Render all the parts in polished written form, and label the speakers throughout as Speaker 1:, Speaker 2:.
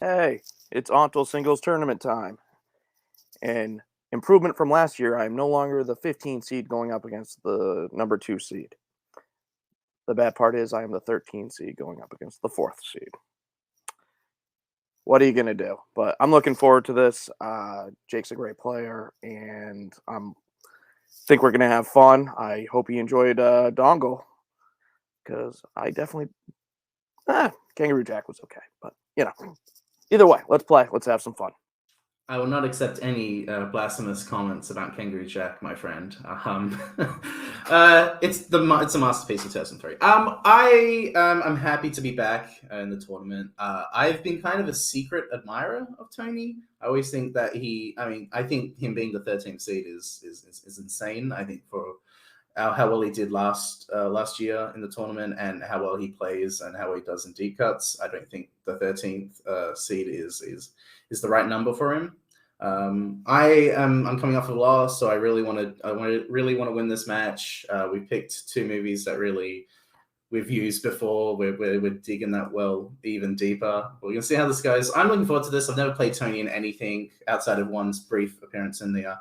Speaker 1: Hey, it's ONTL singles tournament time. And improvement from last year, I am no longer the 15 seed going up against the number 2 seed. The bad part is I am the 13 seed going up against the 4th seed. What are you going to do? But I'm looking forward to this. Jake's a great player, and I think we're going to have fun. I hope he enjoyed Dongle, because I definitely... Kangaroo Jack was okay. But, either way, let's play. Let's have some fun.
Speaker 2: I will not accept any blasphemous comments about Kangaroo Jack, my friend. It's a masterpiece of 2003. I'm happy to be back in the tournament. I've been kind of a secret admirer of Tony. I always think that I think him being the 13th seed is insane. I think for how well he did last year in the tournament and how well he plays and how well he does in deep cuts, I don't think the 13th seed is the right number for him. I'm coming off a loss, so I really want to win this match. We picked two movies that really we've used before. We're digging that well even deeper. We're gonna see how this goes. I'm looking forward to this. I've never played Tony in anything outside of one's brief appearance in the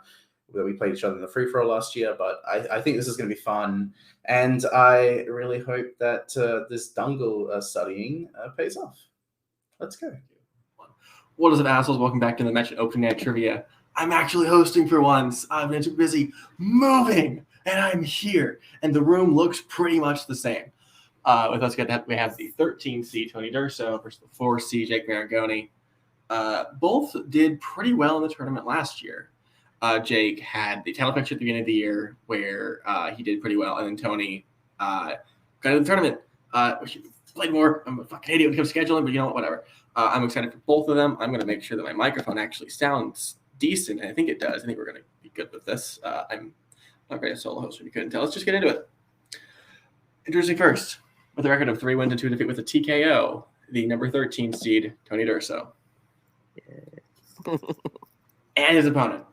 Speaker 2: where we played each other in the free for all last year. But I think this is going to be fun, and I really hope that this Dungle studying pays off. Let's go.
Speaker 3: What is up, assholes? Welcome back to the Match Opening Night Trivia. I'm actually hosting for once. I've been too busy moving, and I'm here. And the room looks pretty much the same. With us, we have the 13 seed Tony Durso versus the 4 seed Jake Maringoni. Both did pretty well in the tournament last year. Jake had the title picture at the beginning of the year where he did pretty well, and then Tony got into the tournament. Played more. I'm a fucking idiot when it comes to scheduling, but you know what? Whatever. I'm excited for both of them. I'm going to make sure that my microphone actually sounds decent, and I think it does. I think we're going to be good with this. I'm not going to solo host if you couldn't tell. Let's just get into it. Introducing first, with a record of 3 wins and 2 defeats with a TKO, the number 13 seed, Tony Durso. Yeah. And his opponent,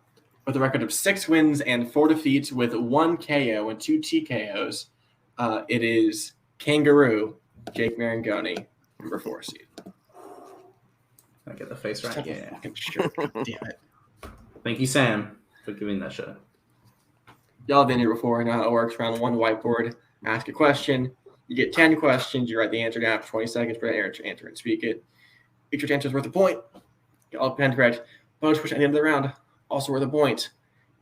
Speaker 3: with a record of 6 wins and 4 defeats with 1 KO and 2 TKOs, it is Kangaroo Jake Maringoni, number 4 seed.
Speaker 2: I get the face right. Yeah.
Speaker 3: Fucking shirt. God damn it.
Speaker 2: Thank you, Sam, for giving that shirt.
Speaker 3: Y'all have been here before. I know how it works. Round 1 whiteboard. Ask a question. You get 10 questions. You write the answer down for 20 seconds for answer and speak it. Each answer is worth a point. Get all 10 correct. Bonus question at the end of the round. Also worth a point.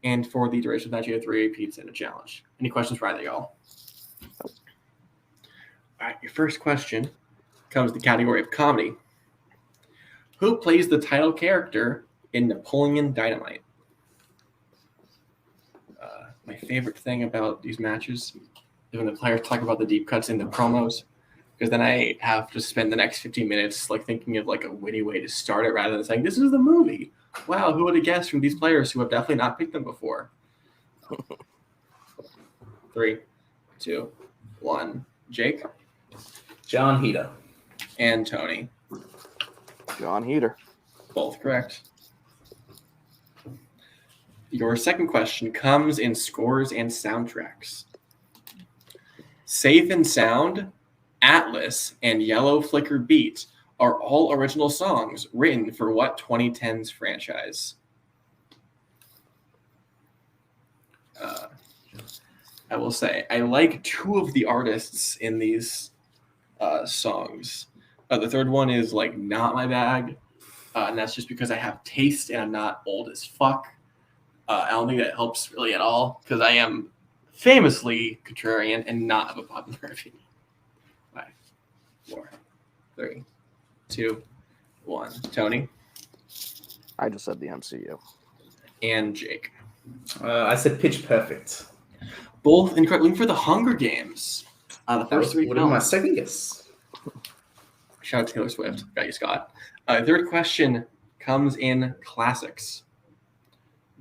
Speaker 3: And for the duration of that, you have 3 repeats and a challenge. Any questions for either y'all? All right. Your first question comes to the category of comedy. Who plays the title character in Napoleon Dynamite? My favorite thing about these matches is when the players talk about the deep cuts in the promos, because then I have to spend the next 15 minutes thinking of a witty way to start it rather than saying, this is the movie. Wow, who would have guessed from these players who have definitely not picked them before? 3, 2, 1. Jake?
Speaker 2: John Heater.
Speaker 3: And Tony.
Speaker 1: John Heater.
Speaker 3: Both correct. Your second question comes in scores and soundtracks. Safe and Sound, Atlas, and Yellow Flicker Beat are all original songs written for what 2010s franchise? I will say, I like 2 of the artists in these songs. The third one is not my bag, and that's just because I have taste and I'm not old as fuck. I don't think that helps really at all because I am famously contrarian and not of a popular opinion. 5, 4, 3, 2, 1. Tony?
Speaker 1: I just said the MCU.
Speaker 3: And Jake?
Speaker 2: I said Pitch Perfect.
Speaker 3: Both incorrect. Looking for the Hunger Games. The first 3
Speaker 2: would have been my second guess.
Speaker 3: Shout out to Taylor Swift. Got you, Scott. Third question comes in classics.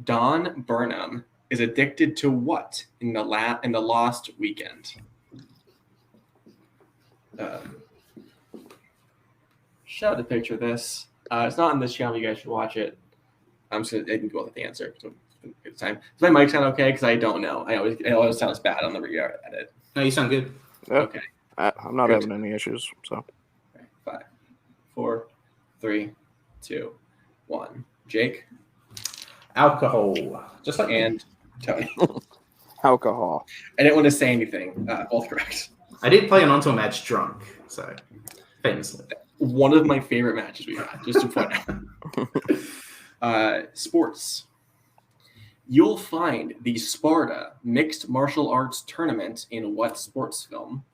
Speaker 3: Don Burnham is addicted to what in the Lost Weekend? Shout out to picture this. It's not on this channel. You guys should watch it. I'm just going to go with the answer. So it's time. Does my mic sound okay? Because I don't know. It always sounds bad on the edit.
Speaker 2: No, you sound good.
Speaker 1: Yeah.
Speaker 3: Okay.
Speaker 1: I'm not having any issues. So.
Speaker 3: 5, 4, 3, 2, 1. Jake
Speaker 2: Alcohol. Just like
Speaker 3: and Tony.
Speaker 1: Alcohol.
Speaker 3: I didn't want to say anything. Both correct.
Speaker 2: I did play an ONTL match drunk, so famously.
Speaker 3: One of my favorite matches we had, just to point out. Sports. You'll find the Sparta Mixed Martial Arts Tournament in what sports film?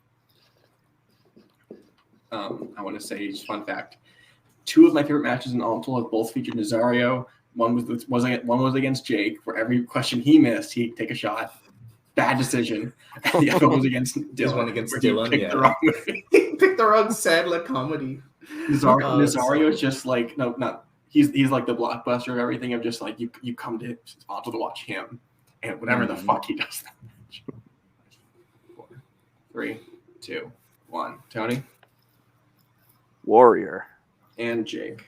Speaker 3: I want to say, just fun fact, 2 of my favorite matches in ONTL have both featured Nazario. One was against Jake, where every question he missed, he'd take a shot. Bad decision. And the other one was against Dylan.
Speaker 2: This one against
Speaker 3: where
Speaker 2: Dylan,
Speaker 3: he picked the wrong movie.
Speaker 2: He picked the wrong Sadler comedy.
Speaker 3: Nazario is just like, no, not. He's like the blockbuster of everything, of just like, you come to ONTL to watch him and whatever the fuck he does. 4, 3, 2, 1. Tony
Speaker 1: Warrior.
Speaker 3: and Jake.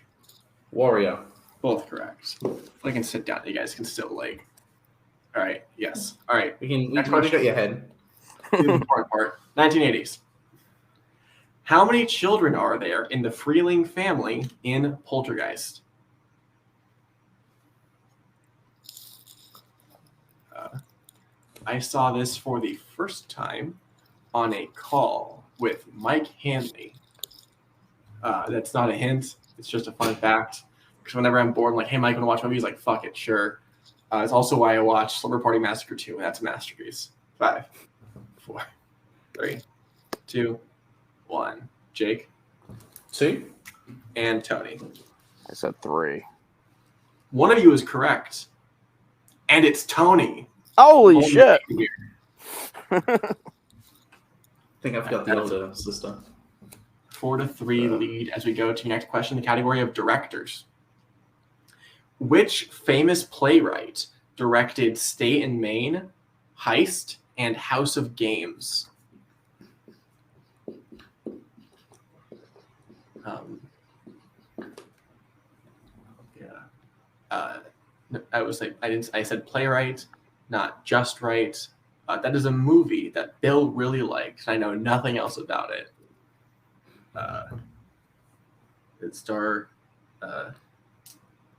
Speaker 2: Warrior.
Speaker 3: Both correct. I can sit down. You guys can still like. All right. Yes. All right.
Speaker 2: We
Speaker 3: Next
Speaker 2: can
Speaker 3: question.
Speaker 2: get your head.
Speaker 3: The important part. 1980s. How many children are there in the Freeling family in Poltergeist? I saw this for the first time on a call with Mike Hanley. That's not a hint. It's just a fun fact. Because whenever I'm bored, I'm like, hey, Mike, want to watch movies? Like, fuck it, sure. It's also why I watched Slumber Party Massacre 2, and that's a masterpiece. 5, 4, 3, 2, 1. Jake
Speaker 2: 2.
Speaker 3: and Tony.
Speaker 1: I said 3.
Speaker 3: One of you is correct. And it's Tony.
Speaker 1: Holy shit.
Speaker 2: I think I forgot the older sister.
Speaker 3: 4-3 lead as we go to the next question, the category of directors. Which famous playwright directed Stay in Maine, Heist, and House of Games? I said playwright, not just right. That is a movie that Bill really likes. I know nothing else about it. It star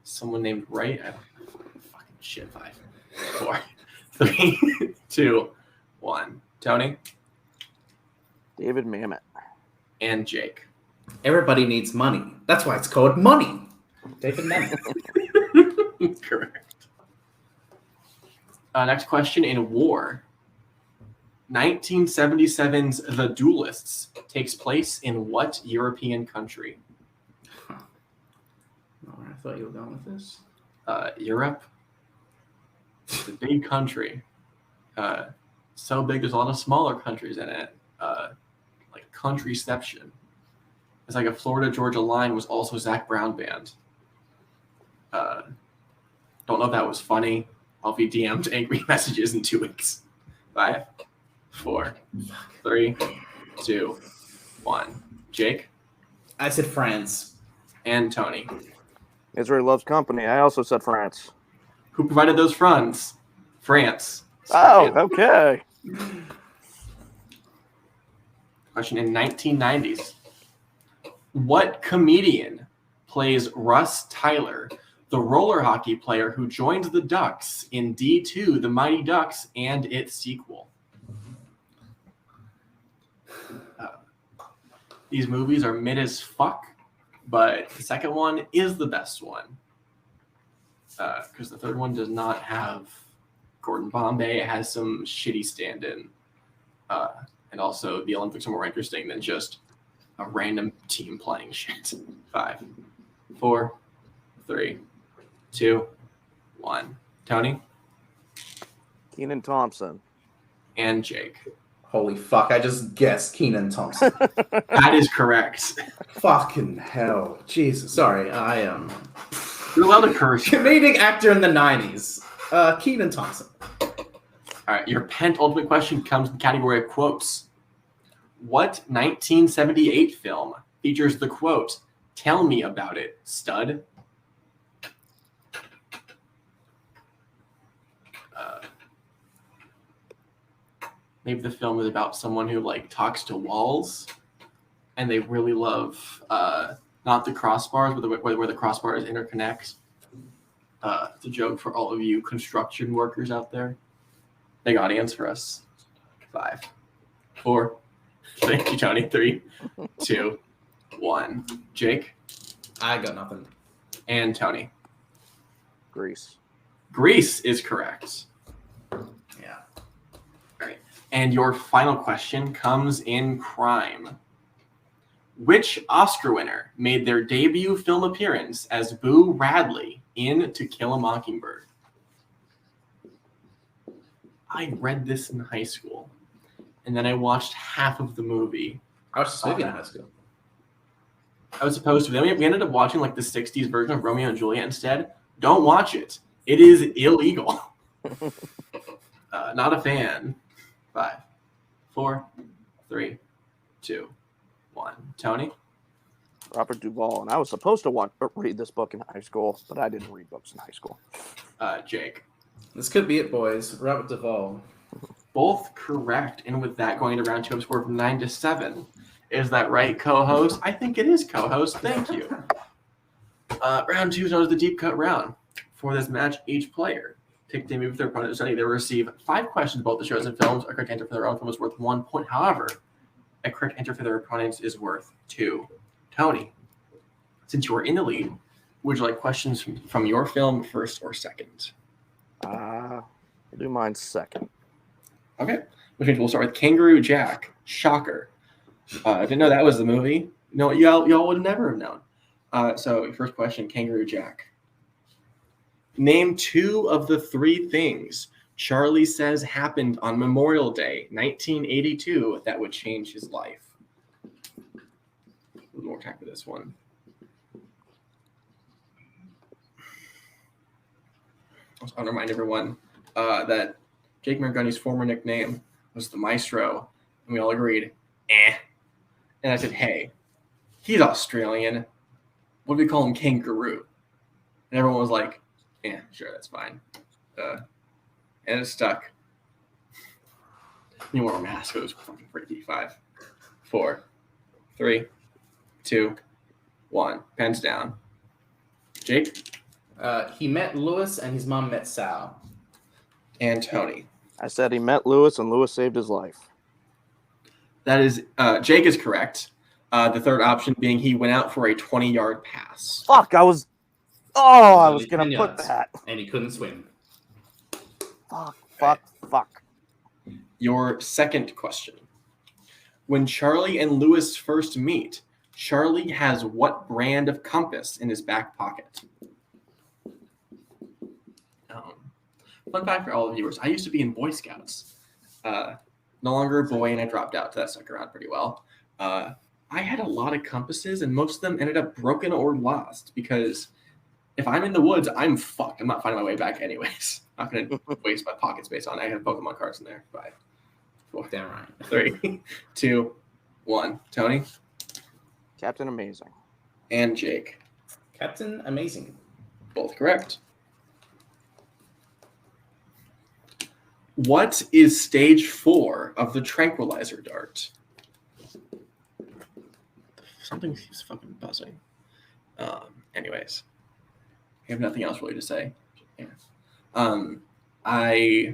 Speaker 3: someone named Wright. Fucking shit. 5, 4, 3, 2, 1. Tony
Speaker 1: David Mamet.
Speaker 3: and Jake.
Speaker 2: Everybody needs money. That's why it's called money. David Mamet.
Speaker 3: Correct. Next question in war. 1977's The Duelists takes place in what European country?
Speaker 2: Oh, I thought you were going with this.
Speaker 3: Europe. It's a big country. So big, there's a lot of smaller countries in it. Like countryception. It's like a Florida-Georgia line was also Zach Brown band. Don't know if that was funny. I'll be DM'd angry messages in 2 weeks. 5, 4, 3, 2, 1. Jake
Speaker 2: I said France.
Speaker 3: and Tony.
Speaker 1: Israel loves company. I also said France.
Speaker 3: Who provided those funds? France.
Speaker 1: Oh, okay.
Speaker 3: Question in 1990s. What comedian plays Russ Tyler, the roller hockey player who joined the Ducks in D2, The Mighty Ducks, and its sequel? These movies are mid as fuck, but the second one is the best one. Because the third one does not have Gordon Bombay. It has some shitty stand-in. And also, the Olympics are more interesting than just a random team playing shit. 5, 4, 3, 2, 1. Tony
Speaker 1: Kenan Thompson.
Speaker 3: and Jake.
Speaker 2: Holy fuck, I just guessed Kenan Thompson.
Speaker 3: That is correct.
Speaker 2: Fucking hell. Jesus. Sorry, I am.
Speaker 3: You're allowed to curse.
Speaker 2: Comedic actor in the 90s. Kenan Thompson.
Speaker 3: All right, your penultimate question comes in the category of quotes. What 1978 film features the quote, "Tell me about it, stud"? Maybe the film is about someone who like talks to walls, and they really love not the crossbars, but where the crossbars interconnect. It's a joke for all of you construction workers out there. Big audience for us. 5, 4. Thank you, Tony. 3, 2, 1. Jake
Speaker 2: I got nothing.
Speaker 3: and Tony.
Speaker 1: Greece.
Speaker 3: Greece is correct.
Speaker 2: Yeah.
Speaker 3: All right. And your final question comes in crime. Which Oscar winner made their debut film appearance as Boo Radley in To Kill a Mockingbird? I read this in high school, and then I watched half of the movie.
Speaker 2: I was just moving in high school.
Speaker 3: I was supposed to. Then we ended up watching like the 60s version of Romeo and Juliet instead. Don't watch it. It is illegal. Not a fan. 5, 4, 3, 2, 1. Tony?
Speaker 1: Robert Duvall. And I was supposed to read this book in high school, but I didn't read books in high school.
Speaker 3: Jake?
Speaker 2: This could be it, boys. Robert Duvall.
Speaker 3: Both correct. And with that, going to round 2, a score of 9-7. Is that right, co-host? I think it is, co-host. Thank you. Round 2 is known as the deep cut round. For this match, each player pick a movie with their opponent study. They will receive 5 questions about the shows and films. A correct answer for their own film is worth 1 point. However, a correct answer for their opponents is worth 2. Tony, since you are in the lead, would you like questions from your film first or second?
Speaker 1: We'll do mine second.
Speaker 3: Okay. Which means we'll start with Kangaroo Jack. Shocker. I didn't know that was the movie. No, y'all would never have known. So first question, Kangaroo Jack. Name 2 of the 3 things Charlie says happened on Memorial Day, 1982, that would change his life. A little more time for this one. I want to remind everyone that Jake Marangoni's former nickname was the Maestro, and we all agreed, eh. And I said, hey, he's Australian. What do we call him, Kangaroo? And everyone was like, yeah, sure, that's fine. And it stuck. You wore a mask. It was fucking freaky. 5, 4, 3, 2, 1. Pens down. Jake?
Speaker 2: He met Lewis and his mom met Sal.
Speaker 3: And Tony.
Speaker 1: I said he met Lewis, and Lewis saved his life.
Speaker 3: That is, Jake is correct. The third option being he went out for a 20-yard pass.
Speaker 1: Fuck, I was going to put that.
Speaker 2: And he couldn't swim.
Speaker 1: Fuck.
Speaker 3: Your second question. When Charlie and Lewis first meet, Charlie has what brand of compass in his back pocket? Fun fact for all the viewers, I used to be in Boy Scouts. No longer a boy, and I dropped out, so that stuck around pretty well. I had a lot of compasses, and most of them ended up broken or lost because if I'm in the woods, I'm fucked. I'm not finding my way back anyways. I'm not going to waste my pocket space on it. I have Pokemon cards in there. 5, 4,
Speaker 2: Damn right.
Speaker 3: 3, 2, 1. Tony?
Speaker 1: Captain Amazing.
Speaker 3: And Jake.
Speaker 2: Captain Amazing.
Speaker 3: Both correct. What is stage 4 of the tranquilizer dart? Something keeps fucking buzzing. Anyways, I have nothing else really to say. Yeah. I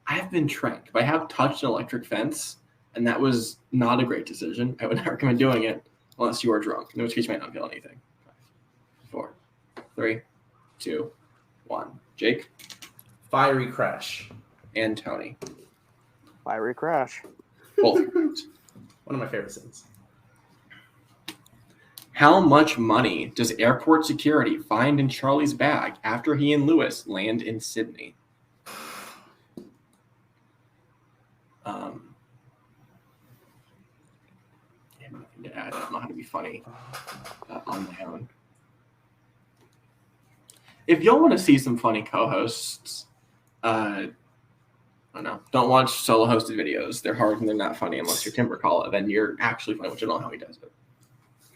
Speaker 3: have been tranked, but I have touched an electric fence, and that was not a great decision. I would not recommend doing it unless you are drunk, in which case you might not feel anything. 5, 4, 3, 2, 1. Jake?
Speaker 2: Fiery Crash.
Speaker 3: And Tony.
Speaker 1: Fiery Crash.
Speaker 3: Both correct.
Speaker 2: One of my favorite scenes.
Speaker 3: How much money does airport security find in Charlie's bag after he and Lewis land in Sydney? I have nothing to add. I don't know how to be funny on my own. If y'all want to see some funny co-hosts, I don't know. Don't watch solo hosted videos. They're hard and they're not funny unless you're Timber Call. Then you're actually funny, which I don't know how he does it.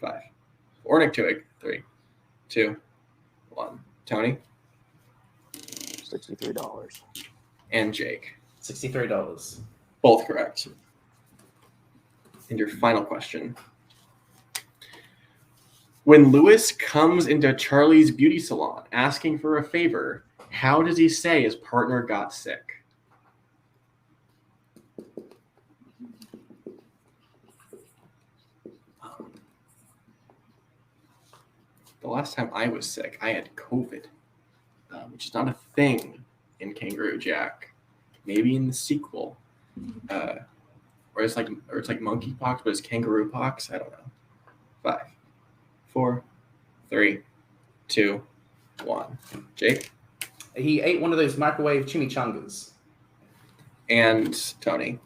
Speaker 3: 5. Or Nick Tuig. 3, 2, 1. Tony?
Speaker 1: $63.
Speaker 3: And Jake.
Speaker 2: $63.
Speaker 3: Both correct. And your final question. When Lewis comes into Charlie's beauty salon asking for a favor, how does he say his partner got sick? The last time I was sick, I had COVID, which is not a thing in Kangaroo Jack. Maybe in the sequel, or it's like monkeypox, but it's kangaroo pox. I don't know. 5, 4, 3, 2, 1. Jake
Speaker 2: He ate one of those microwave chimichangas.
Speaker 3: and Tony,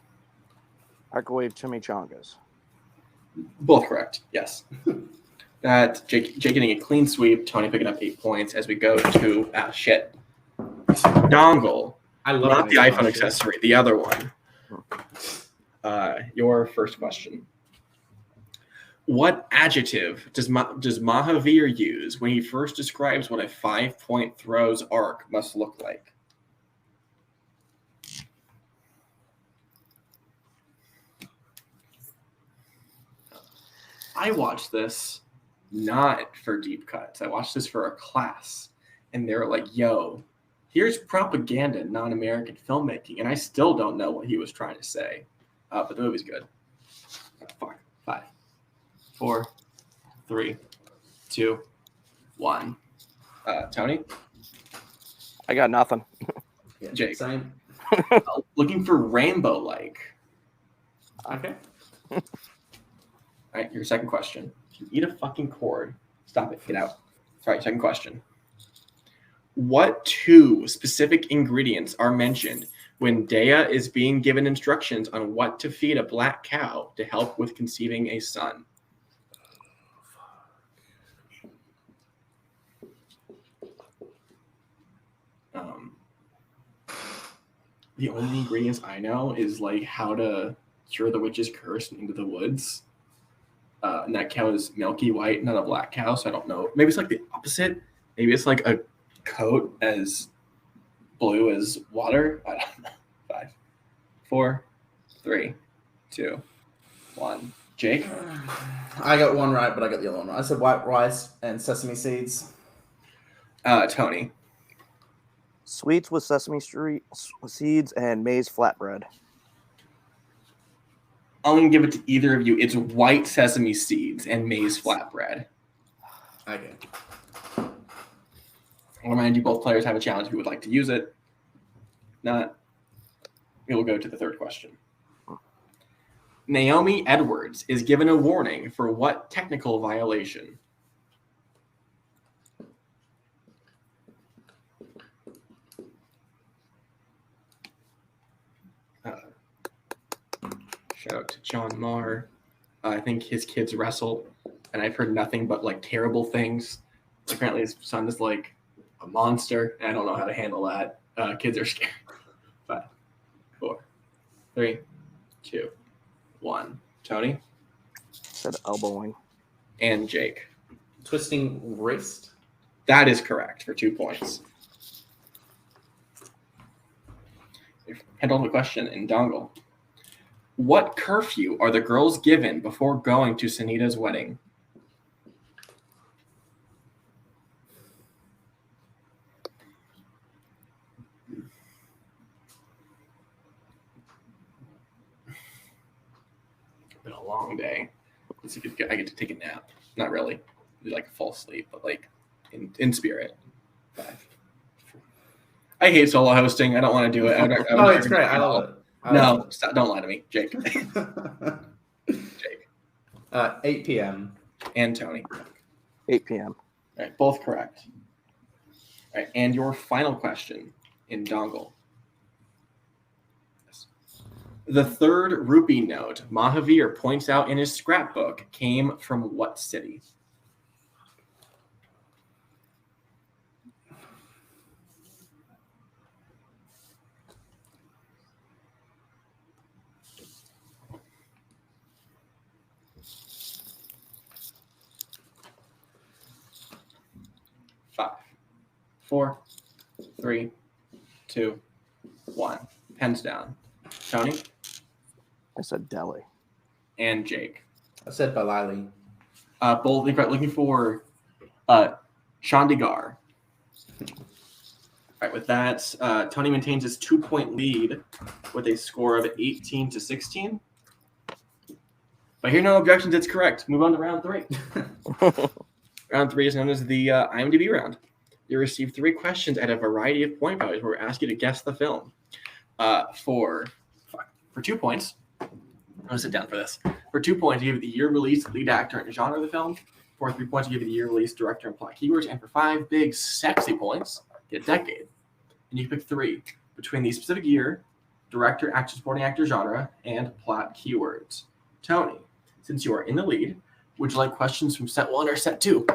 Speaker 1: Microwave chimichangas.
Speaker 3: both correct. Yes. That Jake getting a clean sweep. Tony picking up 8 points as we go to dongle.
Speaker 2: I love
Speaker 3: Not
Speaker 2: it.
Speaker 3: the iPhone accessory, the other one. Your first question. What adjective does Mahavir use when he first describes what a 5-point throw's arc must look like? I watched this not for deep cuts. I watched this for a class, and they were like, yo, here's propaganda, non-American filmmaking, and I still don't know what he was trying to say. But the movie's good. Fuck. 5, 4, 3, 2, 1. Tony?
Speaker 1: I got nothing.
Speaker 2: Yeah,
Speaker 3: Jake.
Speaker 2: Same.
Speaker 3: Looking for rainbow-like.
Speaker 2: Okay.
Speaker 3: All right, your second question. If you eat a fucking cord, stop it. Get out. Sorry, second question. What 2 specific ingredients are mentioned when Daya is being given instructions on what to feed a black cow to help with conceiving a son? The only ingredients I know is like how to cure the witch's curse into the woods. And that cow is milky white, not a black cow, so I don't know. Maybe it's like the opposite. Maybe it's like a coat as blue as water. I don't know. 5, 4, 3, 2, 1. Jake?
Speaker 2: I got one right, but I got the other one right. I said white rice and sesame seeds.
Speaker 3: Tony?
Speaker 1: Sweets with sesame seeds and maize flatbread.
Speaker 3: I'm going to give it to either of you. It's white sesame seeds and maize flatbread.
Speaker 2: Okay.
Speaker 3: I'll remind you, both players have a challenge if you would like to use it. Not. We will go to the third question. Naomi Edwards is given a warning for what technical violation? Shout out to John Marr. I think his kids wrestle, and I've heard nothing but like terrible things. Apparently, his son is like a monster, and I don't know how to handle that. Kids are scared. 5, 4, 3, 2, 1. Tony?
Speaker 1: Said elbowing.
Speaker 3: And Jake.
Speaker 2: Twisting wrist.
Speaker 3: That is correct for 2 points. Head on the question in Dongle. What curfew are the girls given before going to Sunita's wedding? Been a long day. Let's see if I get to take a nap. Not really. Like fall asleep, but like in spirit. 5. I hate solo hosting. I don't want to do it.
Speaker 2: Oh, it's great. I love it.
Speaker 3: No, stop, don't lie to me, Jake. Jake.
Speaker 2: 8 p.m.
Speaker 3: And Tony.
Speaker 1: 8 p.m.
Speaker 3: All right, both correct. All right, and your final question in Dongle. The third rupee note Mahavir points out in his scrapbook came from what city? Five, 4, 3, 2, 1. Pens down. Tony?
Speaker 1: I said Delhi.
Speaker 3: And Jake.
Speaker 2: I said Balali.
Speaker 3: Bold incorrect. Looking for Chandigarh. All right, with that, Tony maintains his 2-point lead with a score of 18-16. But here, no objections. It's correct. Move on to round 3. Round 3 is known as the IMDb round. You receive 3 questions at a variety of point values where we ask you to guess the film. For 2 points, I'm going to sit down for this. For 2 points, you give the year release, lead actor, and genre of the film. For 3 points, you give the year release, director, and plot keywords. And for 5 big, sexy points, get a decade. And you pick 3 between the specific year, director, actor, supporting actor, genre, and plot keywords. Tony, since you are in the lead, would you like questions from set 1 or set 2?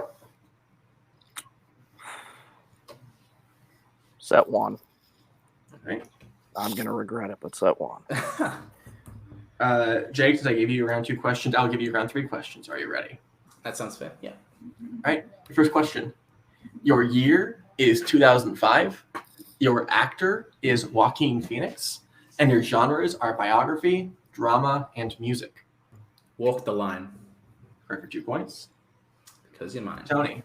Speaker 1: Set 1.
Speaker 3: All right.
Speaker 1: I'm going to regret it, but set 1.
Speaker 3: Jake, since I gave you around 2 questions, I'll give you around 3 questions. Are you ready?
Speaker 2: That sounds fair. Yeah.
Speaker 3: All right. Your first question. Your year is 2005. Your actor is Joaquin Phoenix. And your genres are biography, drama, and music.
Speaker 2: Walk the line.
Speaker 3: Correct for 2 points.
Speaker 2: Because you're mine.
Speaker 3: Tony.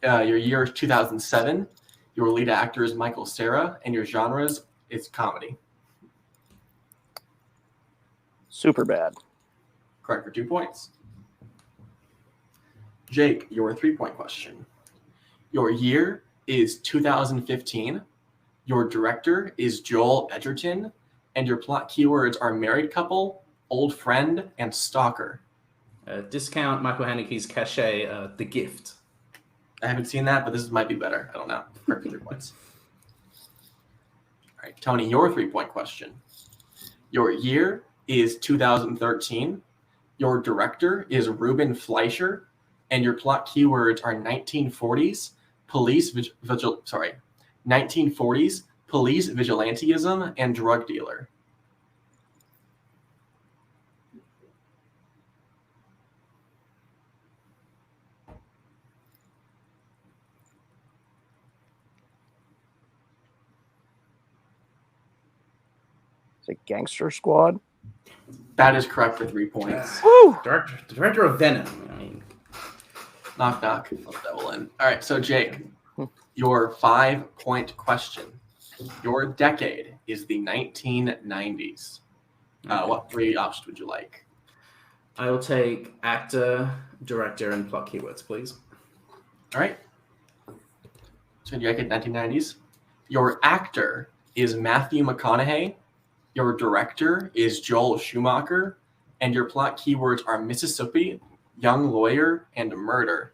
Speaker 3: Your year is 2007. Your lead actor is Michael Cera. And your genres is comedy.
Speaker 1: Super bad.
Speaker 3: Correct for 2 points. Jake, your 3-point question. Your year is 2015. Your director is Joel Edgerton. And your plot keywords are married couple, old friend, and stalker.
Speaker 2: Discount Michael Haneke's Cachet, The Gift.
Speaker 3: I haven't seen that, but this might be better. I don't know. Correct for 3 points. All right, Tony, your 3-point question. Your year is 2013. Your director is Ruben Fleischer. And your plot keywords are 1940s, 1940s, police vigilantism, and drug dealer.
Speaker 1: Is it Gangster Squad?
Speaker 3: That is correct for 3 points.
Speaker 1: Woo!
Speaker 2: Director of Venom. I mean,
Speaker 3: Knock, knock. Let that will in. All right, so Jake, your 5-point question. Your decade is the 1990s. What 3 options would you like?
Speaker 2: I will take actor, director, and plot keywords, please.
Speaker 3: All right. So your decade, 1990s. Your actor is Matthew McConaughey. Your director is Joel Schumacher. And your plot keywords are Mississippi, young lawyer, and murder.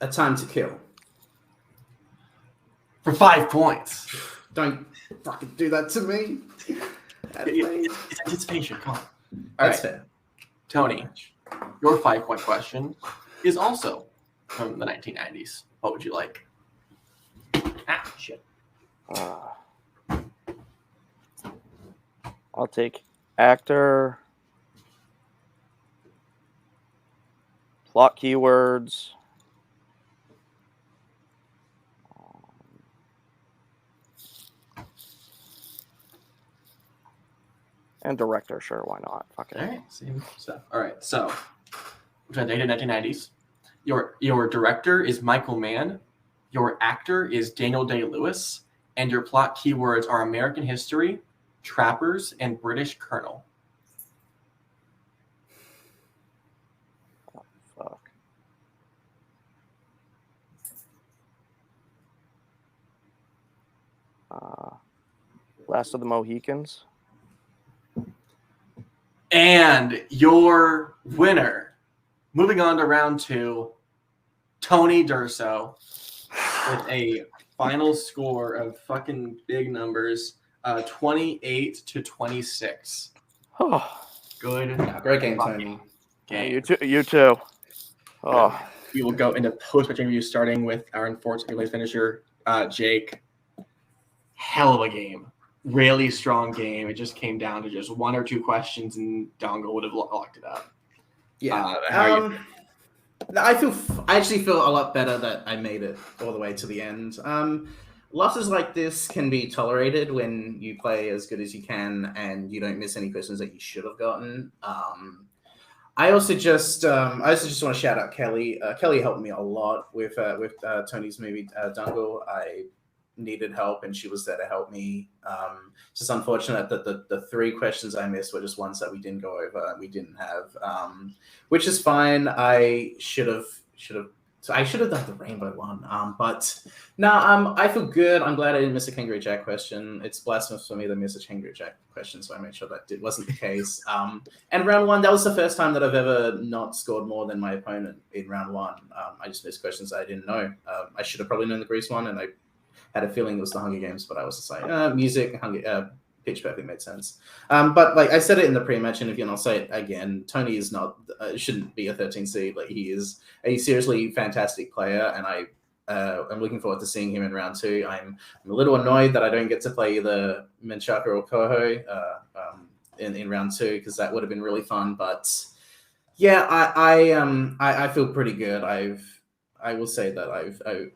Speaker 2: A Time to Kill.
Speaker 3: For 5 points.
Speaker 2: Don't fucking do that to me.
Speaker 3: It's anticipation. Come on. All
Speaker 2: That's
Speaker 3: right.
Speaker 2: fair.
Speaker 3: Tony, your 5-point question is also from the 1990s. What would you like? Ah, shit.
Speaker 1: I'll take actor, plot keywords, and director. Sure, why not? Fuck it.
Speaker 3: All right, same stuff. All right, so which I dated 1990s. Your director is Michael Mann. Your actor is Daniel Day-Lewis, and your plot keywords are American history, trappers, and British colonel.
Speaker 1: Oh, fuck. Last of the Mohicans.
Speaker 3: And your winner, moving on to round 2, Tony Durso, with a final score of fucking big numbers, 28-26.
Speaker 1: Oh,
Speaker 3: Good.
Speaker 2: Great game, Tony.
Speaker 3: Game.
Speaker 1: you too. You too. Oh,
Speaker 3: We will go into post-match interviews, starting with our unfortunate finisher, Jake. Hell of a game. Really strong game. It just came down to just 1 or 2 questions, and Dongle would have locked it up.
Speaker 2: Yeah.
Speaker 3: How are you?
Speaker 2: I actually feel a lot better that I made it all the way to the end. Losses like this can be tolerated when you play as good as you can and you don't miss any questions that you should have gotten. I also just want to shout out Kelly. Kelly helped me a lot with Tony's movie Dungle. I needed help, and she was there to help me. It's just unfortunate that the 3 questions I missed were just ones that we didn't go over and we didn't have, which is fine. I should have done the rainbow one. But no, I feel good. I'm glad I didn't miss a Kangaroo Jack question. It's blasphemous for me to miss a Kangaroo Jack question, so I made sure that wasn't the case. And round 1, that was the first time that I've ever not scored more than my opponent in round 1. I just missed questions I didn't know. I should have probably known the Grease one, and I had a feeling it was the Hunger Games, but I was just like, music, Pitch Perfect made sense. But like I said it in the pre-match, and if you're not say it again, Tony is not shouldn't be a 13 seed. Like, he is a seriously fantastic player, and I'm looking forward to seeing him in round 2. I'm a little annoyed that I don't get to play the Menchaca or Koho in round 2, because that would have been really fun. But yeah, I feel pretty good. I will say that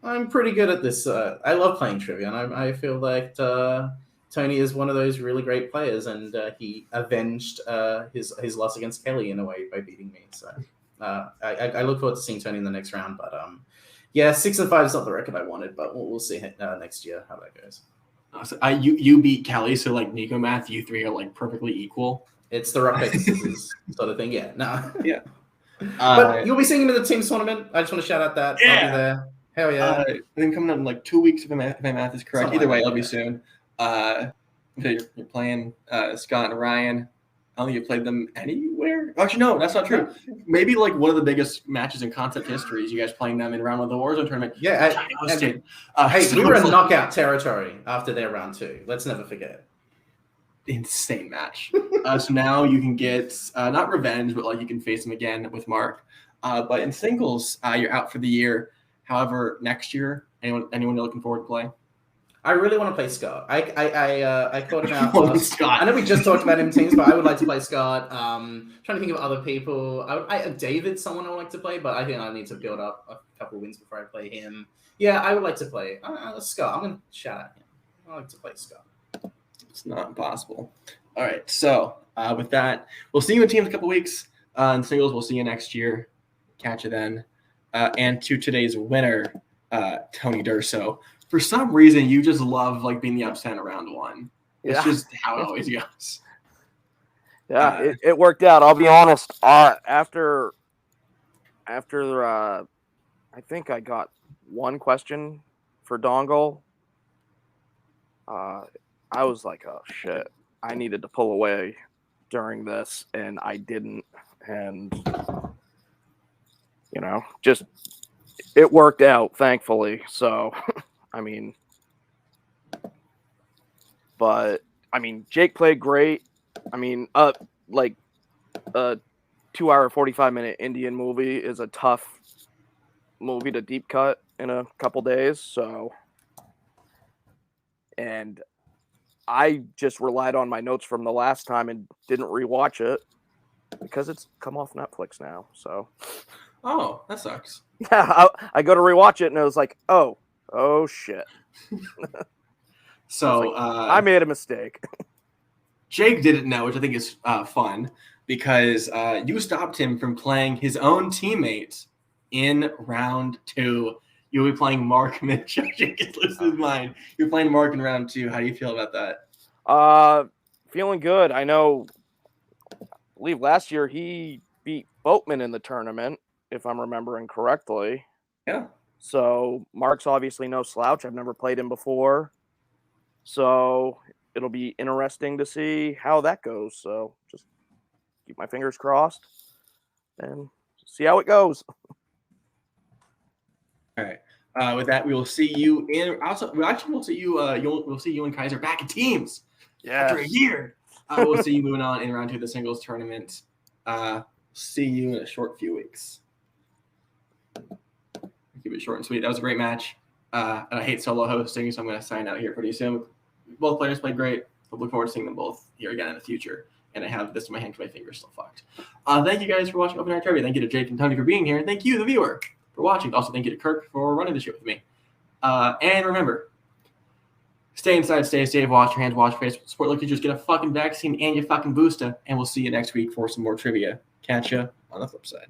Speaker 2: I'm pretty good at this. I love playing trivia, and I feel like Tony is one of those really great players, and he avenged his loss against Kelly in a way by beating me. So I look forward to seeing Tony in the next round. But yeah, 6-5 is not the record I wanted, but we'll see next year how that goes.
Speaker 3: So, you beat Kelly, so like Nico Math, you 3 are like perfectly equal.
Speaker 2: It's the rock paper scissors sort of thing. Yeah, no.
Speaker 3: Yeah.
Speaker 2: But you'll be seeing him in the teams tournament. I just want to shout out that.
Speaker 3: Yeah.
Speaker 2: I'll be there. Hell yeah.
Speaker 3: And then coming up in like 2 weeks, if my math is correct.
Speaker 2: Something
Speaker 3: Either
Speaker 2: like
Speaker 3: way,
Speaker 2: that,
Speaker 3: I'll be
Speaker 2: yeah.
Speaker 3: soon. You're playing Scott and Ryan. I don't think you played them anywhere. Actually, no, that's not true. Maybe like one of the biggest matches in concept history is you guys playing them in round 1 of the Warzone tournament.
Speaker 2: Yeah. Hey, we were in knockout territory after their round 2. Let's never forget.
Speaker 3: Insane match. So now you can get not revenge, but like you can face them again with Mark. But in singles, you're out for the year. However, next year, anyone you're looking forward to play?
Speaker 2: I really want to play Scott. I called him out.
Speaker 3: Scott.
Speaker 2: I know we just talked about him in teams, but I would like to play Scott. Trying to think of other people. David's someone I would like to play, but I think I need to build up a couple wins before I play him. Yeah, I would like to play Scott. I'm going to shout at him. I like to play Scott.
Speaker 3: It's not impossible. All right, so with that, we'll see you in teams in a couple weeks. In singles, we'll see you next year. Catch you then. And to today's winner, Tony Durso. For some reason, you just love like being the upset in round 1. It's just how it always goes.
Speaker 1: Yeah, it worked out. I'll be honest. After I think I got 1 question for Dongle. I was like, oh shit, I needed to pull away during this, and I didn't. And just it worked out, thankfully. So. Jake played great. Like a 2-hour, 45-minute Indian movie is a tough movie to deep cut in a couple days. So, and I just relied on my notes from the last time and didn't rewatch it because it's come off Netflix now. So,
Speaker 3: oh, that sucks.
Speaker 1: Yeah, I go to rewatch it and it was like, oh shit.
Speaker 3: So
Speaker 1: I made a mistake.
Speaker 3: Jake didn't know, which I think is fun, because you stopped him from playing his own teammate in round 2. You'll be playing Mark Mitchell. Jake is losing his mind. You're playing Mark in round 2. How do you feel about that?
Speaker 1: Feeling good. I believe last year he beat Boatman in the tournament, if I'm remembering correctly.
Speaker 3: Yeah.
Speaker 1: So Mark's obviously no slouch. I've never played him before. So it'll be interesting to see how that goes. So just keep my fingers crossed and see how it goes.
Speaker 3: All right. With that, we will see you in. Also, we'll see you. We'll see you and Kaiser back in teams.
Speaker 1: Yeah.
Speaker 3: After a year, we'll see you moving on in round 2 of the singles tournament. See you in a short few weeks. Keep it short and sweet. That was a great match. And I hate solo hosting, so I'm going to sign out here pretty soon. Both players played great. I look forward to seeing them both here again in the future. And I have this in my hand because my finger's still fucked. Thank you guys for watching Open Air Trivia. Thank you to Jake and Tony for being here. Thank you, the viewer, for watching. Also, thank you to Kirk for running the show with me. And remember, Stay inside, stay safe, wash your hands, wash your face, support local teachers, get a fucking vaccine and your fucking booster, and we'll see you next week for some more trivia. Catch ya on the flip side.